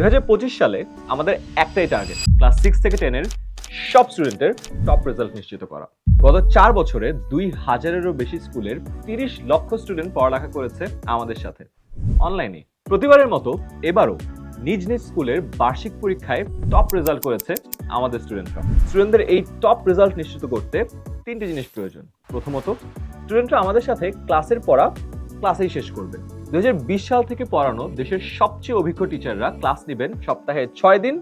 2025 সালে আমাদের একটাই টার্গেট, ক্লাস 6 থেকে 10 এর সব স্টুডেন্টের টপ রেজাল্ট নিশ্চিত করা। গত 4 বছরে 2000-এরও বেশি স্কুলের 30 লক্ষ স্টুডেন্ট পড়ালেখা করেছে আমাদের সাথে অনলাইনে। প্রতিবারের মতো এবারও নিজ নিজ স্কুলের বার্ষিক পরীক্ষায় টপ রেজাল্ট করেছে আমাদের স্টুডেন্টরা। স্টুডেন্টদের এই টপ রেজাল্ট নিশ্চিত করতে 3টি জিনিস প্রয়োজন। প্রথমত, স্টুডেন্টরা আমাদের সাথে ক্লাসের পড়া ক্লাসেই শেষ করবে। 2020 সাল থেকে পড়ানো দেশের সবচেয়ে অভিজ্ঞ টিচাররা ক্লাস নেবেন সপ্তাহে 6 দিন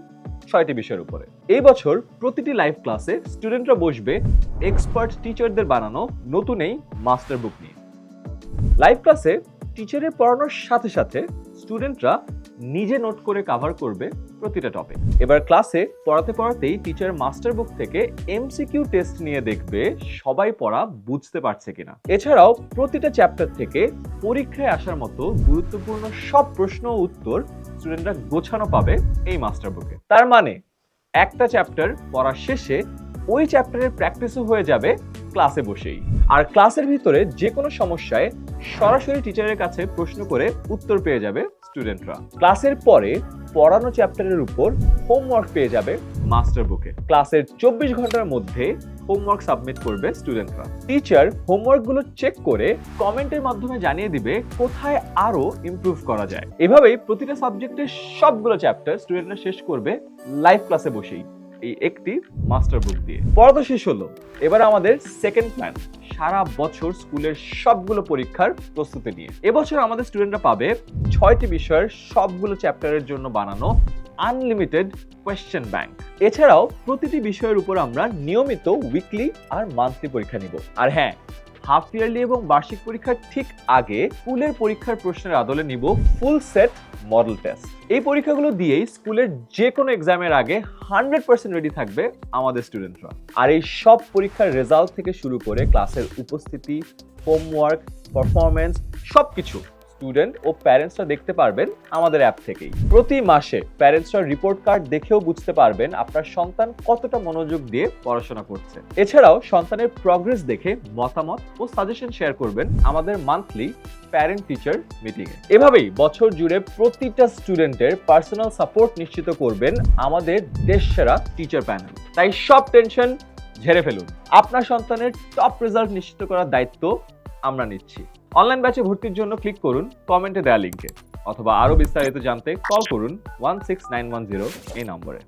6টি বিষয়ের উপরে। এই বছর প্রতিটি লাইভ ক্লাসে স্টুডেন্টরা বসবে এক্সপার্ট টিচারদের বানানো নতুন এই মাস্টার বুক নিয়ে। লাইভ ক্লাসে টিচারের পড়ানোর সাথে সাথে স্টুডেন্টরা নিজে নোট করে কভার করবে প্রতিটা টপিক। এবার ক্লাসে পড়াতে পড়াতেই টিচার মাস্টার বুক থেকে এমসিকিউ টেস্ট নিয়ে দেখবে সবাই পড়া বুঝতে পারছে কিনা। এছাড়াও প্রতিটা চ্যাপ্টার থেকে পরীক্ষায় আসার মতো গুরুত্বপূর্ণ সব প্রশ্ন ও উত্তর স্টুডেন্টরা গোছানো পাবে এই মাস্টার বুকে। তার মানে একটা চ্যাপ্টার পড়ার শেষে ওই চ্যাপ্টারের প্র্যাকটিসও হয়ে যাবে ক্লাসে বসেই। আর ক্লাসের ভিতরে যে কোনো সমস্যায় সরাসরি টিচারের কাছে প্রশ্ন করে উত্তর পেয়ে যাবে স্টুডেন্টরা। ক্লাসের পরে পড়ানো চ্যাপ্টারের উপর হোমওয়ার্ক পেয়ে যাবে মাস্টার বুকে। ক্লাসের 24 ঘন্টার মধ্যে হোমওয়ার্ক সাবমিট করবে স্টুডেন্টরা। টিচার হোমওয়ার্কগুলো চেক করে কমেন্টের মাধ্যমে জানিয়ে দিবে কোথায় আরো ইমপ্রুভ করা যায়। এভাবেই প্রতিটা সাবজেক্টের সবগুলো চ্যাপ্টার স্টুডেন্টরা শেষ করবে লাইভ ক্লাসে বসেই, এই একটি মাস্টার বুক দিয়ে। পড়া তো শেষ হলো, এবার আমাদের সেকেন্ড প্ল্যান, সারা বছর স্কুলের সবগুলো পরীক্ষার প্রস্তুতি নিয়ে। এবছর আমাদের স্টুডেন্টরা পাবে 6টি বিষয়ের সবগুলো চ্যাপ্টারের জন্য বানানো আনলিমিটেড কোয়েশ্চেন ব্যাংক। এছাড়াও প্রতিটি বিষয়ের উপর আমরা নিয়মিত উইকলি আর মান্থলি পরীক্ষা নিব। আর হ্যাঁ, হাফ ইয়ারলি এবং বার্ষিক পরীক্ষার ঠিক আগে স্কুলের পরীক্ষার প্রশ্নের আদলে নিব ফুল সেট মডেল টেস্ট। এই পরীক্ষাগুলো দিয়েই স্কুলের যে কোনো এক্সামের আগে 100% রেডি থাকবে আমাদের স্টুডেন্টরা। আর এই সব পরীক্ষার রেজাল্ট থেকে শুরু করে ক্লাসের উপস্থিতি, হোমওয়ার্ক, পারফরমেন্স সবকিছু স্টুডেন্ট ও প্যারেন্টসরা দেখতে পারবেন আমাদের অ্যাপ থেকেই। প্রতি মাসে প্যারেন্টসরা রিপোর্ট কার্ড দেখেও বুঝতে পারবেন আপনার সন্তান কতটা মনোযোগ দিয়ে পড়াশোনা করছে। এছাড়াও সন্তানের প্রগ্রেস দেখে মতামত ও সাজেশন শেয়ার করবেন আমাদের মান্থলি প্যারেন্ট টিচার মিটিংয়ে। এভাবেই বছর জুড়ে প্রতিটা স্টুডেন্টের পার্সোনাল সাপোর্ট নিশ্চিত করবেন আমাদের দেশসেরা টিচার প্যানেল। তাই সব টেনশন ঝেড়ে ফেলুন, আপনার সন্তানের টপ রেজাল্ট নিশ্চিত করার দায়িত্ব আমরা নিচ্ছি। অনলাইন ব্যাচে ভর্তির জন্য ক্লিক করুন কমেন্টে দেওয়া লিঙ্কে, অথবা আরো বিস্তারিত জানতে কল করুন 16910 এই নম্বরে।